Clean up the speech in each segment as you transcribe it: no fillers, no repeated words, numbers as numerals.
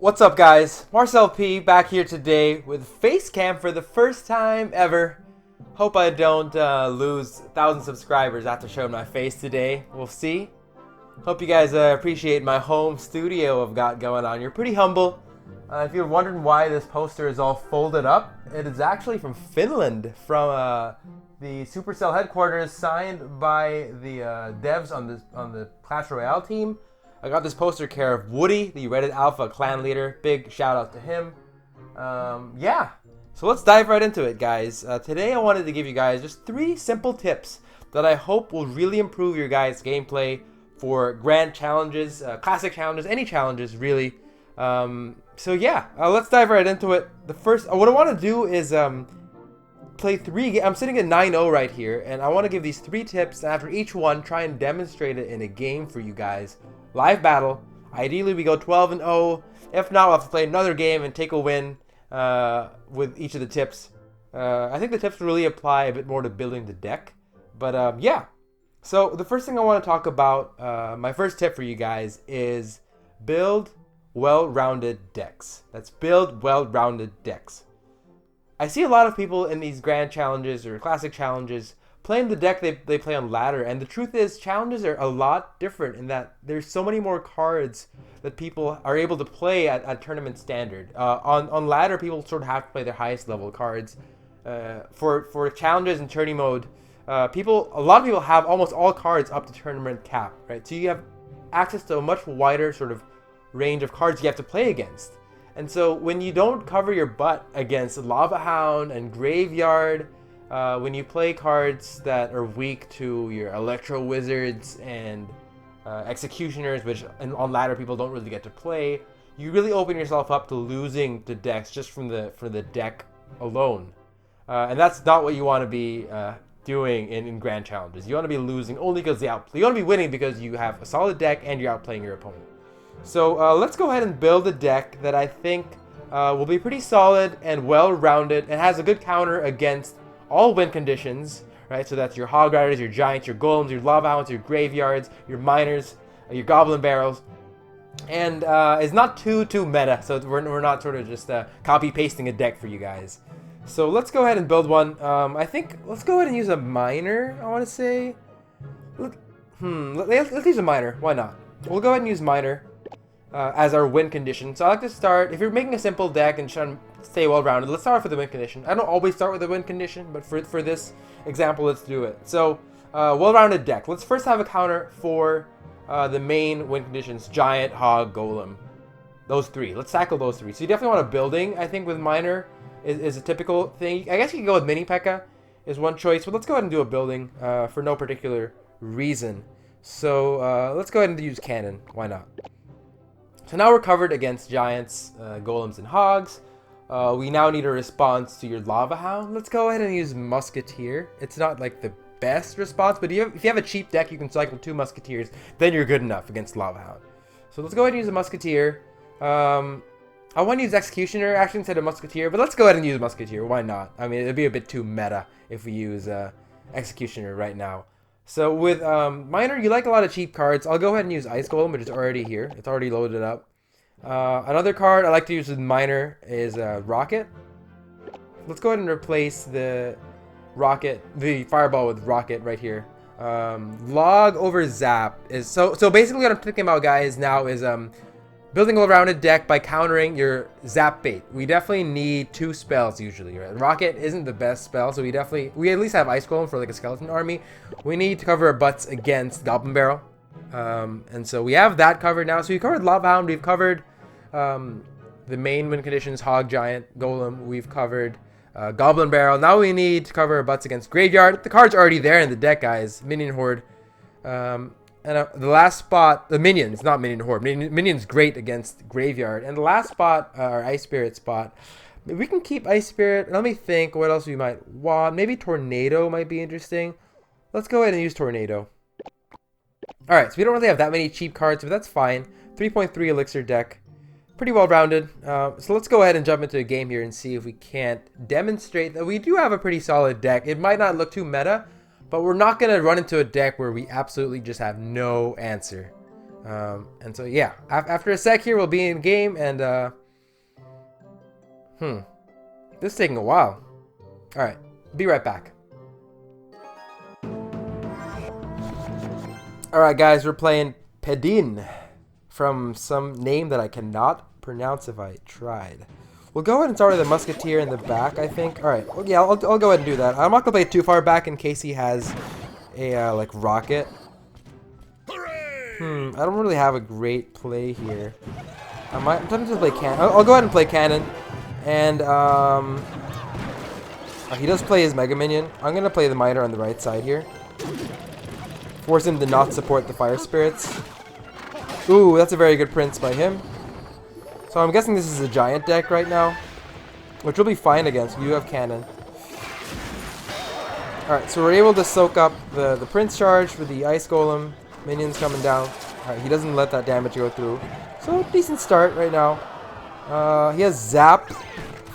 What's up, guys? marcelp back here today with face cam for the first time ever. Hope I don't lose 1,000 subscribers after showing my face today. We'll see. Hope you guys appreciate my home studio I've got going on. You're pretty humble. If you're wondering why this poster is all folded up, it is actually from Finland, from the Supercell headquarters, signed by the devs on the Clash Royale team. I got this poster care of Woody, the Reddit Alpha clan leader. Big shout out to him. Yeah, so let's dive right into it, guys. Today I wanted to give you guys just 3 simple tips that I hope will really improve your guys' gameplay for grand challenges, classic challenges, any challenges really. So yeah, let's dive right into it. The first, what I want to do is play 3. I'm sitting at 9-0 right here, and I want to give these 3 tips, and after each one, try and demonstrate it in a game for you guys. Live battle. Ideally, we go 12-0. If not, we'll have to play another game and take a win with each of the tips. I think the tips really apply a bit more to building the deck. But yeah. So the first thing I want to talk about, my first tip for you guys is build well-rounded decks. That's build well-rounded decks. I see a lot of people in these grand challenges or classic challenges playing the deck they play on ladder, and the truth is challenges are a lot different in that there's so many more cards that people are able to play at tournament standard. On ladder, people sort of have to play their highest level cards. For challenges in tourney mode, a lot of people have almost all cards up to tournament cap, right? So you have access to a much wider sort of range of cards you have to play against. And so when you don't cover your butt against Lava Hound and Graveyard, when you play cards that are weak to your Electro Wizards and Executioners, which on ladder people don't really get to play, you really open yourself up to losing the decks just from the deck alone. And that's not what you want to be doing in grand challenges. You want to be losing only because you want to be winning because you have a solid deck and you're outplaying your opponent. So let's go ahead and build a deck that I think will be pretty solid and well-rounded and has a good counter against all win conditions, right? So that's your Hog Riders, your Giants, your Golems, your Lava Hounds, your Graveyards, your Miners, your Goblin Barrels, and it's not too meta. So we're not sort of just copy pasting a deck for you guys. So let's go ahead and build one. I think let's go ahead and use a Miner. I want to say, let's use a Miner. Why not? We'll go ahead and use Miner as our win condition. So I like to start, if you're making a simple deck and trying to stay well-rounded, let's start off with the win condition. I don't always start with the win condition, but for this example, let's do it. So, well-rounded deck. Let's first have a counter for the main win conditions: Giant, Hog, Golem. Those 3. Let's tackle those 3. So you definitely want a building, I think, with Miner is a typical thing. I guess you can go with Mini P.E.K.K.A. is one choice, but let's go ahead and do a building for no particular reason. So let's go ahead and use Cannon. Why not? So now we're covered against Giants, Golems, and Hogs. We now need a response to your Lava Hound. Let's go ahead and use Musketeer. It's not like the best response, but if you have a cheap deck, you can cycle 2 Musketeers, then you're good enough against Lava Hound. So let's go ahead and use a Musketeer. I want to use Executioner actually instead of Musketeer, but let's go ahead and use Musketeer. Why not? I mean, it'd be a bit too meta if we use Executioner right now. So with Miner, you like a lot of cheap cards. I'll go ahead and use Ice Golem, which is already here. It's already loaded up. Another card I like to use with Miner is Rocket. Let's go ahead and replace the Fireball with Rocket right here. Log over Zap is so basically what I'm thinking about, guys, now is building a well-rounded deck by countering your Zap bait. We definitely need 2 spells usually, right? Rocket isn't the best spell, so we at least have Ice Golem for like a skeleton army. We need to cover our butts against Goblin Barrel. And so we have that covered now. So we covered Lava Hound, we've covered the main win conditions, Hog, Giant, Golem, we've covered Goblin Barrel. Now we need to cover our butts against Graveyard. The card's already there in the deck, guys. Minion Horde. And the last spot, the Minions, not Minion Horde. Minions great against Graveyard. And the last spot, our Ice Spirit spot. We can keep Ice Spirit. Let me think what else we might want. Maybe Tornado might be interesting. Let's go ahead and use Tornado. Alright, so we don't really have that many cheap cards, but that's fine. 3.3 Elixir deck. Pretty well rounded. So let's go ahead and jump into a game here and see if we can't demonstrate that we do have a pretty solid deck. It might not look too meta, but we're not going to run into a deck where we absolutely just have no answer. And so yeah, after a sec here, we'll be in game, and this is taking a while. All right, be right back. All right, guys, we're playing Pedin from some name that I cannot pronounce if I tried. We'll go ahead and start with the Musketeer in the back, I think. All right, well, yeah, I'll go ahead and do that. I'm not gonna play too far back in case he has a like rocket. I don't really have a great play here. I'm tempted to play cannon. I'll go ahead and play cannon, and he does play his Mega Minion. I'm gonna play the Miner on the right side here. Force him to not support the Fire Spirits. Ooh, that's a very good Prince by him. So I'm guessing this is a giant deck right now, which will be fine against. We do have cannon. Alright, so we're able to soak up the Prince charge for the Ice Golem. Minions coming down. Alright, he doesn't let that damage go through. So, decent start right now. He has Zap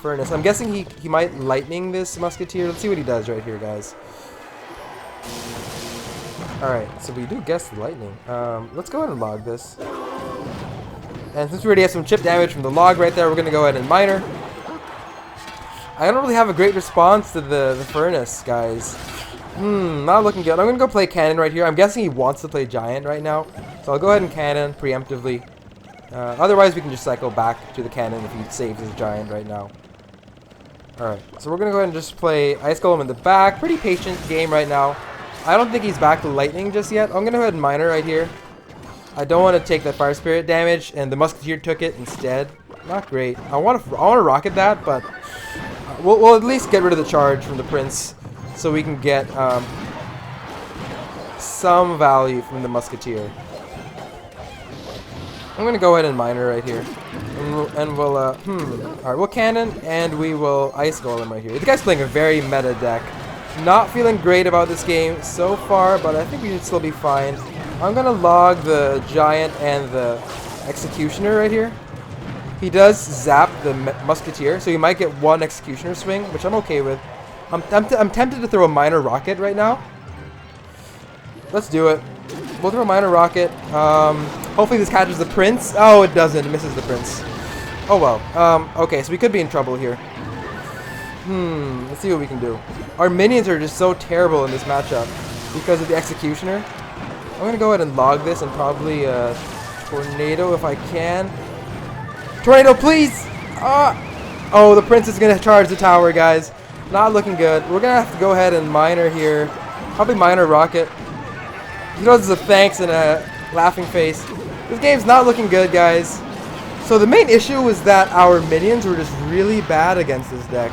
Furnace. I'm guessing he might Lightning this Musketeer. Let's see what he does right here, guys. Alright, so we do guess the Lightning. Let's go ahead and log this. And since we already have some chip damage from the log right there, we're going to go ahead and Miner. I don't really have a great response to the Furnace, guys. Not looking good. I'm going to go play Cannon right here. I'm guessing he wants to play Giant right now. So I'll go ahead and Cannon preemptively. Otherwise, we can just cycle back to the Cannon if he saves his Giant right now. Alright, so we're going to go ahead and just play Ice Golem in the back. Pretty patient game right now. I don't think he's back to Lightning just yet. I'm going to go ahead and Miner right here. I don't want to take that Fire Spirit damage, and the Musketeer took it instead. Not great. I want to rocket that, but we'll at least get rid of the charge from the Prince, so we can get some value from the Musketeer. I'm gonna go ahead and Miner right here, and we'll all right, we'll Cannon, and we will Ice Golem right here. The guy's playing a very meta deck. Not feeling great about this game so far, but I think we should still be fine. I'm gonna log the Giant and the Executioner right here. He does zap the Musketeer, so you might get one Executioner swing, which I'm okay with. I'm tempted to throw a Miner Rocket right now. Let's do it. We'll throw a Miner Rocket. Hopefully this catches the Prince. Oh, it doesn't. It misses the Prince. Oh well. Okay, so we could be in trouble here. Let's see what we can do. Our minions are just so terrible in this matchup because of the Executioner. I'm going to go ahead and log this and probably Tornado if I can. Tornado, please! Oh, the Prince is going to charge the tower, guys. Not looking good. We're going to have to go ahead and Miner here. Probably Miner Rocket. He does a thanks and a laughing face. This game's not looking good, guys. So the main issue was that our minions were just really bad against this deck.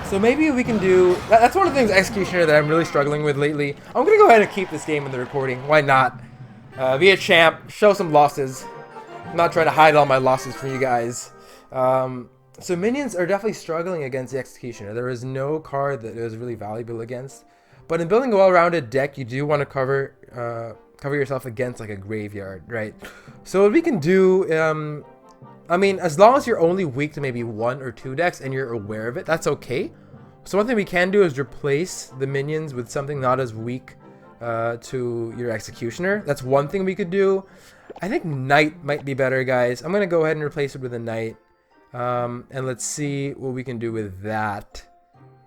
So maybe we can do... That's one of the things Executioner that I'm really struggling with lately. I'm going to go ahead and keep this game in the recording. Why not? Be a champ. Show some losses. I'm not trying to hide all my losses from you guys. So minions are definitely struggling against the Executioner. There is no card that is really valuable against. But in building a well-rounded deck, you do want to cover yourself against like a graveyard, right? So what we can do... I mean, as long as you're only weak to maybe 1 or 2 decks and you're aware of it, that's okay. So one thing we can do is replace the minions with something not as weak to your Executioner. That's one thing we could do. I think Knight might be better, guys. I'm going to go ahead and replace it with a Knight. And let's see what we can do with that.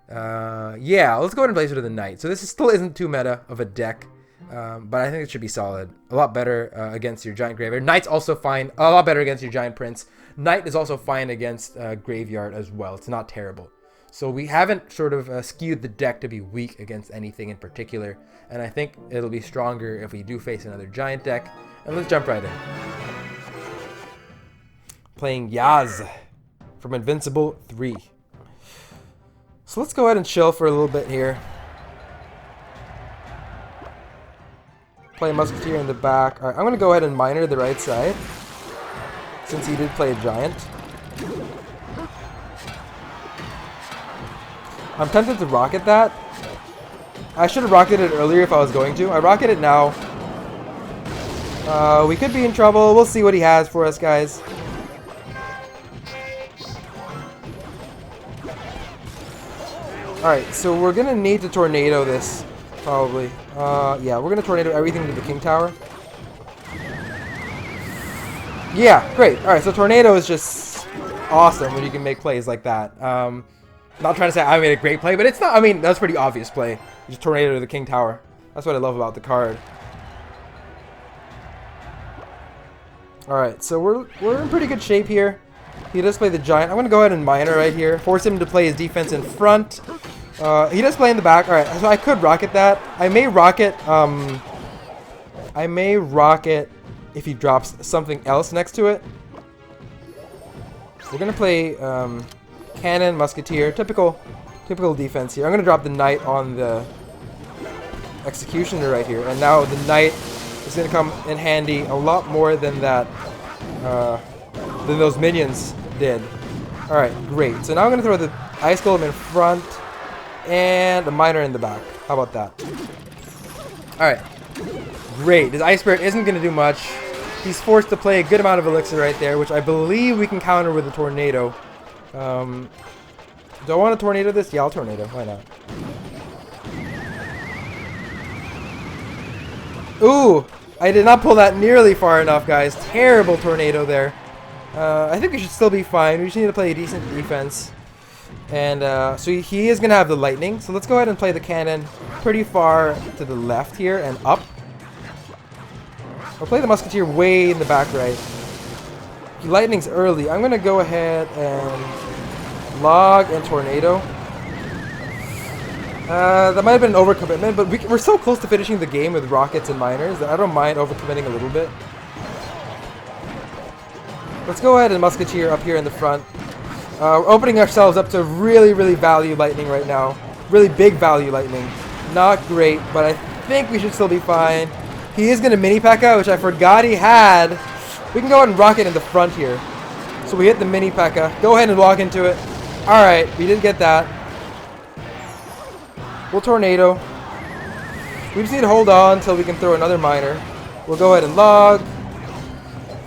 Yeah, let's go ahead and replace it with a Knight. So this still isn't too meta of a deck. But I think it should be solid. A lot better against your Giant Graveyard. Knight's also fine. A lot better against your Giant Prince. Knight is also fine against Graveyard as well. It's not terrible. So we haven't sort of skewed the deck to be weak against anything in particular. And I think it'll be stronger if we do face another Giant deck. And let's jump right in. Playing Yaz from Invincible 3. So let's go ahead and chill for a little bit here. Play Musketeer in the back. Alright, I'm going to go ahead and Miner the right side, since he did play a Giant. I'm tempted to rocket that. I should have rocketed it earlier if I was going to. I rocket it now. We could be in trouble. We'll see what he has for us, guys. Alright, so we're going to need to Tornado this. Probably. Yeah, we're going to Tornado everything to the King Tower. Yeah, great. All right, so Tornado is just awesome when you can make plays like that. Not trying to say I made a great play, but it's not. I mean, that's a pretty obvious play. Just Tornado to the King Tower. That's what I love about the card. All right, so we're in pretty good shape here. He does play the Giant. I'm gonna go ahead and Miner right here. Force him to play his defense in front. He does play in the back. All right, so I could rocket that. I may rocket. I may rocket if he drops something else next to it. We're gonna play Cannon, Musketeer, typical defense here. I'm gonna drop the Knight on the Executioner right here, and now the Knight is gonna come in handy a lot more than that, than those minions did. All right, great. So now I'm gonna throw the Ice Golem in front and the Miner in the back. How about that? All right, great. His Ice Spirit isn't gonna do much. He's forced to play a good amount of Elixir right there, which I believe we can counter with a Tornado. Do I want to Tornado this? Yeah, I'll Tornado. Why not? Ooh! I did not pull that nearly far enough, guys. Terrible Tornado there. I think we should still be fine. We just need to play a decent defense. And so he is going to have the Lightning. So let's go ahead and play the Cannon pretty far to the left here and up. I'll play the Musketeer way in the back right. Lightning's early. I'm going to go ahead and log and Tornado. That might have been an overcommitment, but we're so close to finishing the game with Rockets and Miners that I don't mind overcommitting a little bit. Let's go ahead and Musketeer up here in the front. We're opening ourselves up to really value Lightning right now. Really big value Lightning. Not great, but I think we should still be fine. He is going to Mini P.E.K.K.A., which I forgot he had. We can go ahead and Rocket in the front here. So we hit the Mini P.E.K.K.A. Go ahead and walk into it. Alright, we did get that. We'll Tornado. We just need to hold on until we can throw another Miner. We'll go ahead and log.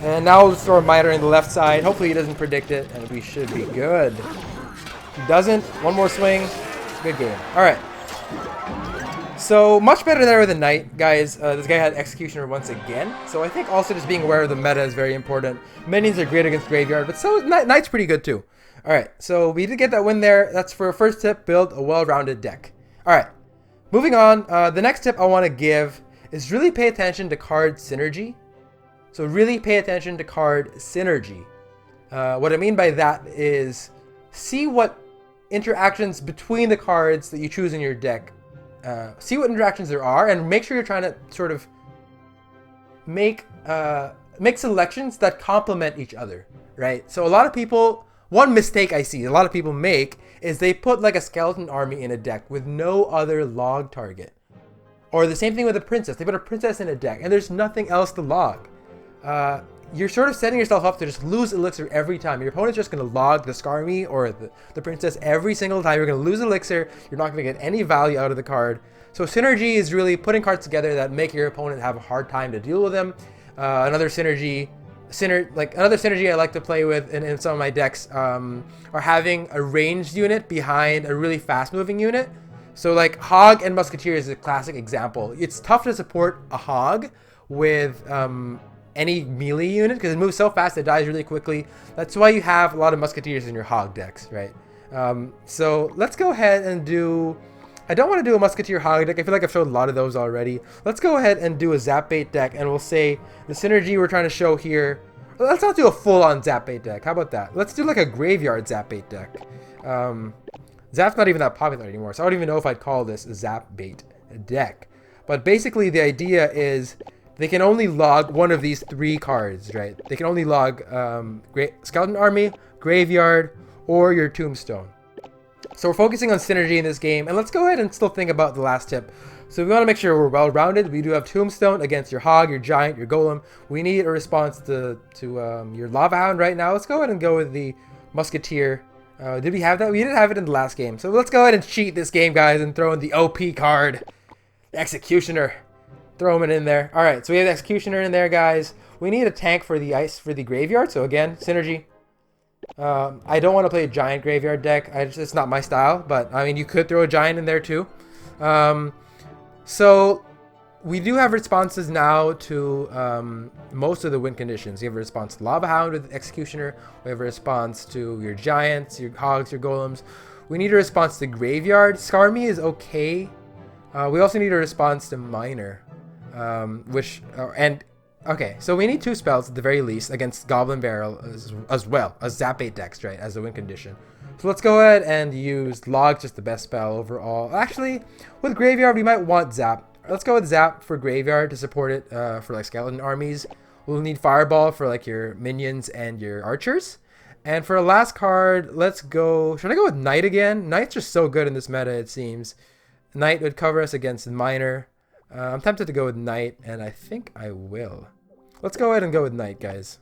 And now we'll just throw a Miner in the left side. Hopefully he doesn't predict it, and we should be good. If he doesn't, one more swing. Good game. Alright. So, much better there with the Knight, guys. This guy had Executioner once again. So I think also just being aware of the meta is very important. Minions are great against Graveyard, but so Knight's pretty good too. Alright, so we did get that win there. That's for a first tip, build a well-rounded deck. Alright, moving on. The next tip I want to give is really pay attention to card synergy. So really pay attention to card synergy. What I mean by that is see what interactions between the cards that you choose in your deck. See what interactions there are, and make sure you're trying to sort of make selections that complement each other, right? So a lot of people, one mistake I see a lot of people make is they put like a skeleton army in a deck with no other log target. Or the same thing with a princess. They put a princess in a deck and there's nothing else to log. You're sort of setting yourself up to just lose Elixir every time. Your opponent's just going to log the Skarmy or the princess every single time. You're going to lose Elixir. You're not going to get any value out of the card. So synergy is really putting cards together that make your opponent have a hard time to deal with them. Another synergy I like to play with in some of my decks are having a ranged unit behind a really fast moving unit. So like Hog and Musketeer is a classic example. It's tough to support a Hog with any melee unit because it moves so fast it dies really quickly. That's why you have a lot of Musketeers in your Hog decks, right? So let's go ahead and do... I don't want to do a Musketeer Hog deck. I feel like I've showed a lot of those already. Let's go ahead and do a Zap Bait deck, and we'll say the synergy we're trying to show here... Let's not do a full-on Zap Bait deck. How about that? Let's do like a Graveyard Zap Bait deck. Zap's not even that popular anymore, so I don't even know if I'd call this a Zap Bait deck. But basically the idea is they can only log one of these three cards, right? They can only log Skeleton Army, Graveyard, or your Tombstone. So we're focusing on synergy in this game, and let's go ahead and still think about the last tip. So we want to make sure we're well-rounded. We do have Tombstone against your Hog, your Giant, your Golem. We need a response to your Lava Hound right now. Let's go ahead and go with the Musketeer. Did we have that? We didn't have it in the last game. So let's go ahead and cheat this game, guys, and throw in the OP card. Executioner. Throw him in there. Alright, so we have the Executioner in there, guys. We need a tank for the ice for the Graveyard. So again, synergy. I don't want to play a Giant Graveyard deck. It's not my style, but I mean, you could throw a Giant in there too. So we do have responses now to most of the win conditions. You have a response to Lava Hound with Executioner. We have a response to your Giants, your Hogs, your Golems. We need a response to Graveyard. Skarmy is okay. We also need a response to Miner. Okay, so we need 2 spells at the very least against Goblin Barrel as well as Zap 8 decks, right, as a win condition. So let's go ahead and use Log, just the best spell overall. Actually, with Graveyard, we might want Zap. Let's go with Zap for Graveyard to support it for like skeleton armies. We'll need Fireball for like your minions and your archers. And for a last card, let's go... Should I go with Knight again? Knight's just so good in this meta, it seems. Knight would cover us against Miner. I'm tempted to go with Knight, and I think I will. Let's go ahead and go with Knight, guys.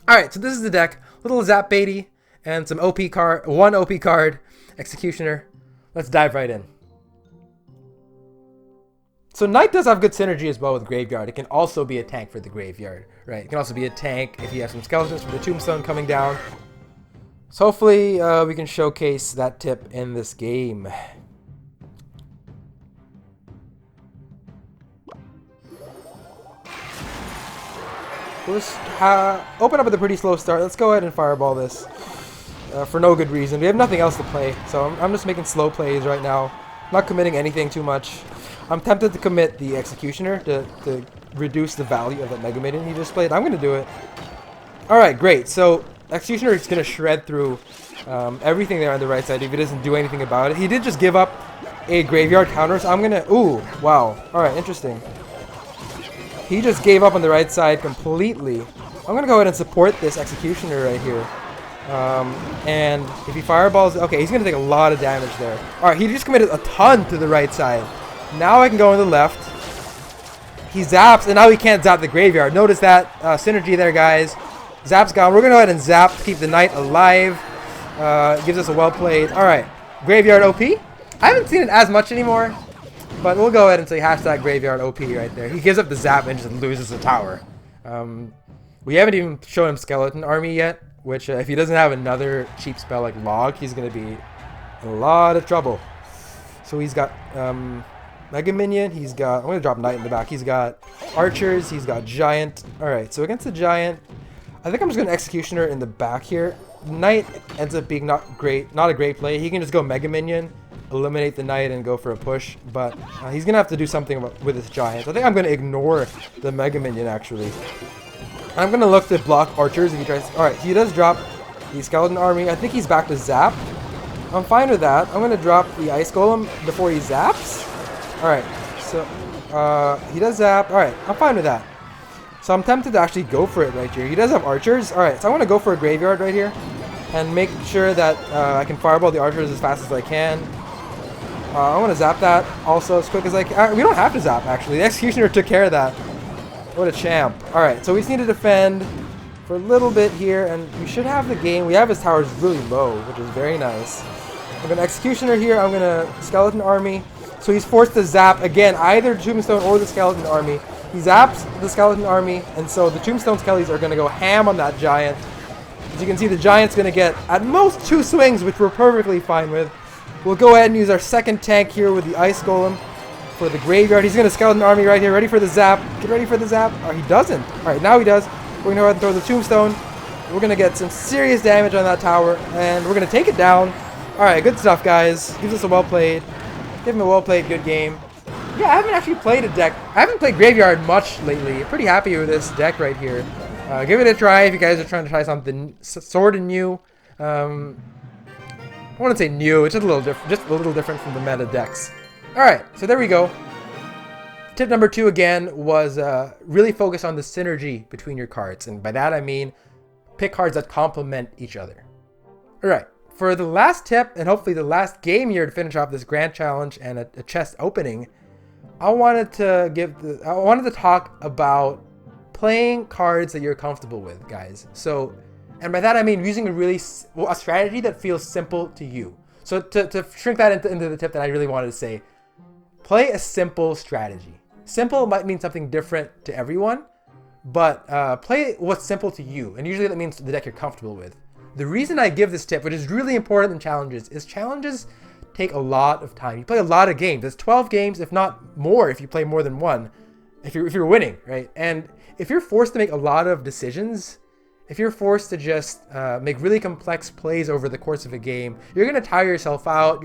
Alright, so this is the deck. Little Zap Baity and some OP card, 1 OP card, Executioner. Let's dive right in. So Knight does have good synergy as well with Graveyard. It can also be a tank for the Graveyard, right? It can also be a tank if you have some skeletons from the Tombstone coming down. So hopefully we can showcase that tip in this game. We'll just open up with a pretty slow start. Let's go ahead and Fireball this for no good reason. We have nothing else to play, so I'm just making slow plays right now. Not committing anything too much. I'm tempted to commit the Executioner to reduce the value of that Mega Minion he just played. I'm going to do it. Alright, great. So Executioner is going to shred through everything there on the right side if he doesn't do anything about it. He did just give up a Graveyard counter, so I'm going to... Ooh, wow. Alright, interesting. He just gave up on the right side completely. I'm going to go ahead and support this Executioner right here. And if he fireballs... Okay, he's going to take a lot of damage there. Alright, he just committed a ton to the right side. Now I can go on the left. He zaps, and now he can't zap the Graveyard. Notice that synergy there, guys. Zap's gone. We're going to go ahead and zap to keep the Knight alive. Gives us a well-played. Alright, Graveyard OP. I haven't seen it as much anymore, but we'll go ahead and say hashtag Graveyard OP right there. He gives up the zap and just loses the tower. We haven't even shown him Skeleton Army yet, which if he doesn't have another cheap spell like Log, he's going to be in a lot of trouble. So he's got... Mega Minion, he's got... I'm going to drop Knight in the back. He's got Archers, he's got Giant. Alright, so against the Giant, I think I'm just going to Executioner in the back here. Knight ends up being not a great play. He can just go Mega Minion, eliminate the Knight, and go for a push. But he's going to have to do something with his Giant. I think I'm going to ignore the Mega Minion, actually. I'm going to look to block Archers if he tries... Alright, he does drop the Skeleton Army. I think he's back to Zap. I'm fine with that. I'm going to drop the Ice Golem before he zaps. Alright, so he does zap. Alright, I'm fine with that. So I'm tempted to actually go for it right here. He does have Archers. Alright, so I want to go for a Graveyard right here and make sure that I can Fireball the Archers as fast as I can. I want to zap that also as quick as I can. We don't have to zap, actually. The Executioner took care of that. What a champ. Alright, so we just need to defend for a little bit here, and we should have the game. We have his towers really low, which is very nice. I'm going to Executioner here. I'm going to Skeleton Army. So he's forced to zap, again, either Tombstone or the Skeleton Army. He zaps the Skeleton Army, and so the Tombstone Skellies are going to go ham on that Giant. As you can see, the Giant's going to get, at most, 2 swings, which we're perfectly fine with. We'll go ahead and use our second tank here with the Ice Golem for the Graveyard. He's going to Skeleton Army right here, ready for the zap. Get ready for the zap. Oh, he doesn't. Alright, now he does. We're going to go ahead and throw the Tombstone. We're going to get some serious damage on that tower, and we're going to take it down. Alright, good stuff, guys. Gives us a well-played. Give him a well-played, good game. Yeah, I haven't actually played a deck. I haven't played Graveyard much lately. Pretty happy with this deck right here. Give it a try if you guys are trying to try something sort of new. I wouldn't say new. It's just a little different from the meta decks. All right, so there we go. Tip number 2 again was really focus on the synergy between your cards, and by that I mean pick cards that complement each other. All right. For the last tip, and hopefully the last game here to finish off this grand challenge and a chest opening, I wanted to talk about playing cards that you're comfortable with, guys. So, and by that I mean using a strategy that feels simple to you. So to shrink that into the tip that I really wanted to say, play a simple strategy. Simple might mean something different to everyone, but play what's simple to you, and usually that means the deck you're comfortable with. The reason I give this tip, which is really important in challenges, is challenges take a lot of time. You play a lot of games. It's 12 games, if not more, if you play more than one. If you're winning, right? And if you're forced to make a lot of decisions, if you're forced to just make really complex plays over the course of a game, you're gonna tire yourself out.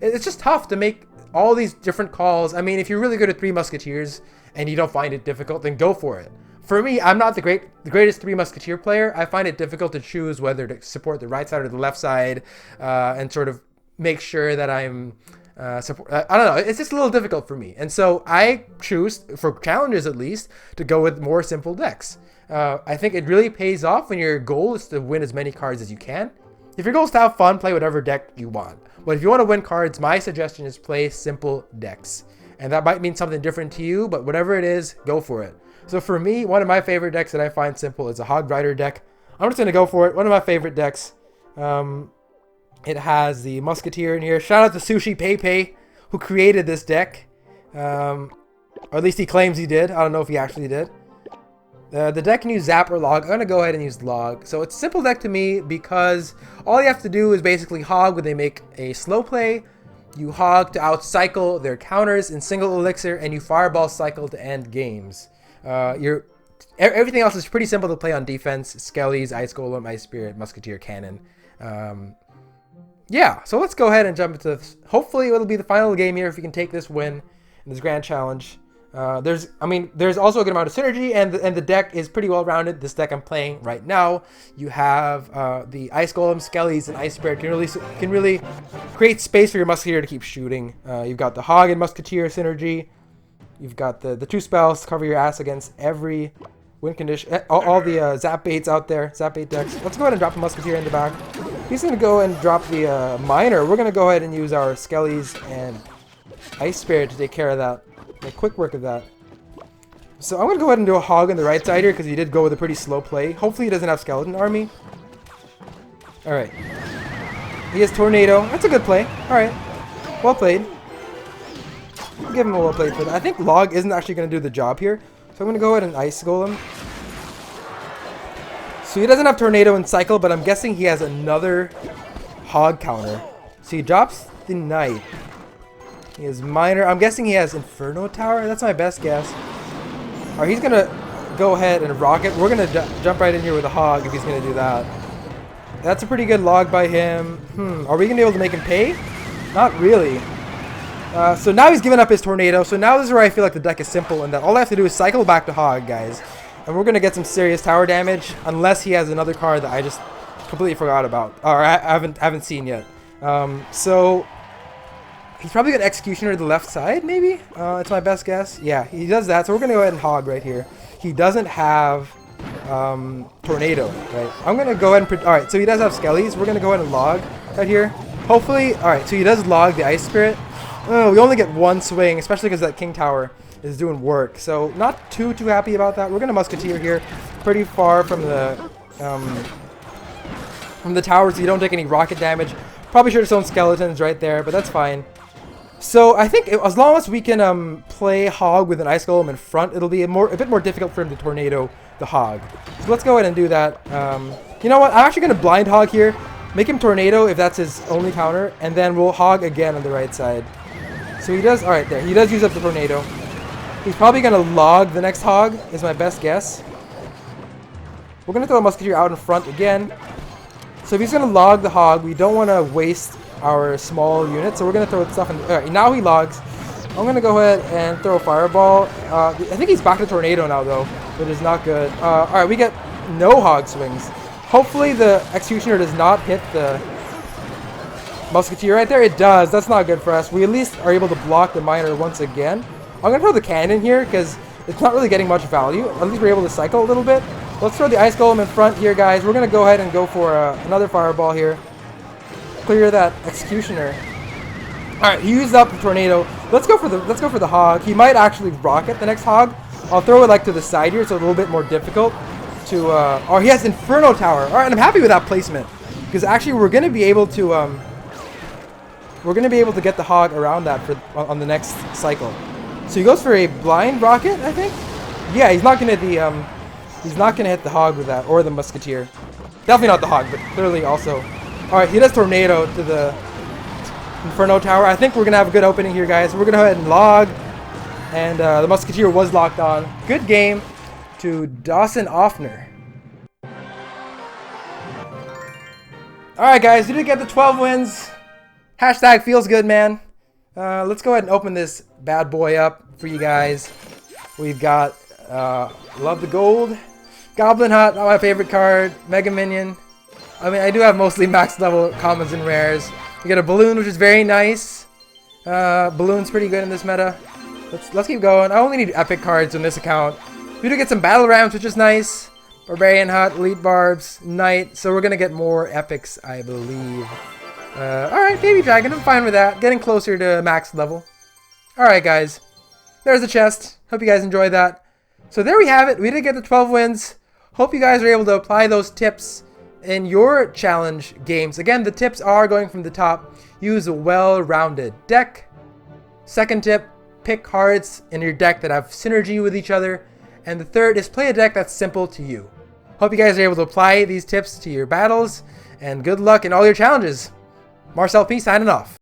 It's just tough to make all these different calls. I mean, if you're really good at Three Musketeers and you don't find it difficult, then go for it. For me, I'm not the greatest Three Musketeer player. I find it difficult to choose whether to support the right side or the left side, and sort of make sure that I'm I don't know. It's just a little difficult for me, and so I choose, for challenges at least, to go with more simple decks. I think it really pays off when your goal is to win as many cards as you can. If your goal is to have fun, play whatever deck you want. But if you want to win cards, my suggestion is play simple decks, and that might mean something different to you. But whatever it is, go for it. So for me, one of my favorite decks that I find simple is a Hog Rider deck. I'm just gonna go for it. One of my favorite decks. It has the Musketeer in here. Shout out to Sushi Pepe, who created this deck. Or at least he claims he did. I don't know if he actually did. The deck can use Zap or Log. I'm going to go ahead and use Log. So it's a simple deck to me because all you have to do is basically Hog when they make a slow play. You Hog to out-cycle their counters in single elixir, and you Fireball cycle to end games. Everything else is pretty simple to play on defense. Skellies, Ice Golem, Ice Spirit, Musketeer, Cannon. Yeah, so let's go ahead and jump into this. Hopefully it'll be the final game here if we can take this win in this grand challenge. There's also a good amount of synergy, and the deck is pretty well rounded. This deck I'm playing right now, you have the Ice Golem, Skellies, and Ice Spirit can really create space for your Musketeer to keep shooting. You've got the Hog and Musketeer synergy. You've got the two spells, cover your ass against every win condition. All the Zap Baits out there, Zap Bait decks. Let's go ahead and drop the Musketeer in the back. He's going to go and drop the Miner. We're going to go ahead and use our Skellies and Ice Spirit to take care of that. Make quick work of that. So I'm going to go ahead and do a Hog on the right side here because he did go with a pretty slow play. Hopefully he doesn't have Skeleton Army. Alright. He has Tornado. That's a good play. Alright. Well played. I'll give him a well played for that. I think Log isn't actually going to do the job here. So I'm going to go ahead and Ice Golem. So he doesn't have Tornado and Cycle, but I'm guessing he has another Hog counter. So he drops the Knight. He has Miner. I'm guessing he has Inferno Tower. That's my best guess. Alright, he's going to go ahead and Rocket. We're going to jump right in here with a Hog if he's going to do that. That's a pretty good Log by him. Are we going to be able to make him pay? Not really. So now he's given up his Tornado. So now this is where I feel like the deck is simple, and that all I have to do is cycle back to Hog, guys. And we're going to get some serious tower damage, unless he has another card that I just completely forgot about, or I haven't seen yet. So he's probably got Executioner to the left side, maybe? It's my best guess. Yeah, he does that, so we're going to go ahead and Hog right here. He doesn't have Tornado, right? I'm going to go ahead and... Alright, so he does have Skellies. We're going to go ahead and Log right here. Hopefully... Alright, so he does Log the Ice Spirit. We only get one swing, especially because that King Tower is doing work. So not too happy about that. We're going to Musketeer here pretty far from the tower so you don't take any rocket damage. Probably should have shown Skeletons right there, but that's fine. So I think as long as we can play Hog with an Ice Golem in front, it'll be a bit more difficult for him to Tornado the Hog. So let's go ahead and do that. You know what? I'm actually going to Blind Hog here. Make him Tornado if that's his only counter, and then we'll Hog again on the right side. So he does... Alright, there. He does use up the Tornado. He's probably going to Log the next Hog, is my best guess. We're going to throw a Musketeer out in front again. So if he's going to Log the Hog, we don't want to waste our small unit, so we're going to throw stuff in... Alright, now he Logs. I'm going to go ahead and throw a Fireball. I think he's back to Tornado now, though, which is not good. Alright, we get no Hog swings. Hopefully the Executioner does not hit the Musketeer right there. It does. That's not good for us. We at least are able to block the Miner once again. I'm going to throw the Cannon here because it's not really getting much value. At least we're able to cycle a little bit. Let's throw the Ice Golem in front here, guys. We're going to go ahead and go for another Fireball here. Clear that Executioner. Alright, he used up the Tornado. Let's go for the Hog. He might actually Rocket the next Hog. I'll throw it like to the side here, so it's a little bit more difficult to... Oh, he has Inferno Tower. Alright, and I'm happy with that placement. Because actually we're going to be able to... we're going to be able to get the Hog around that on the next cycle. So he goes for a Blind Rocket, I think? Yeah, he's not going to he's not going to hit the Hog with that, or the Musketeer. Definitely not the Hog, but clearly also... Alright, he does Tornado to the Inferno Tower. I think we're going to have a good opening here, guys. We're going to go ahead and log. And the Musketeer was locked on. Good game to Dawson Offner. Alright, guys. You did get the 12 wins. Hashtag feels good, man. Let's go ahead and open this bad boy up for you guys. We've got Love the Gold. Goblin Hut, not my favorite card. Mega Minion. I mean, I do have mostly max level commons and rares. We got a Balloon, which is very nice. Balloon's pretty good in this meta. Let's keep going. I only need epic cards in this account. We do get some Battle Rams, which is nice. Barbarian Hut, Elite Barbs, Knight. So we're going to get more epics, I believe. Alright, Baby Dragon. I'm fine with that. Getting closer to max level. Alright, guys. There's the chest. Hope you guys enjoyed that. So there we have it. We did get the 12 wins. Hope you guys are able to apply those tips in your challenge games. Again, the tips are going from the top. Use a well-rounded deck. Second tip, pick cards in your deck that have synergy with each other. And the third is play a deck that's simple to you. Hope you guys are able to apply these tips to your battles. And good luck in all your challenges. marcelp signing off.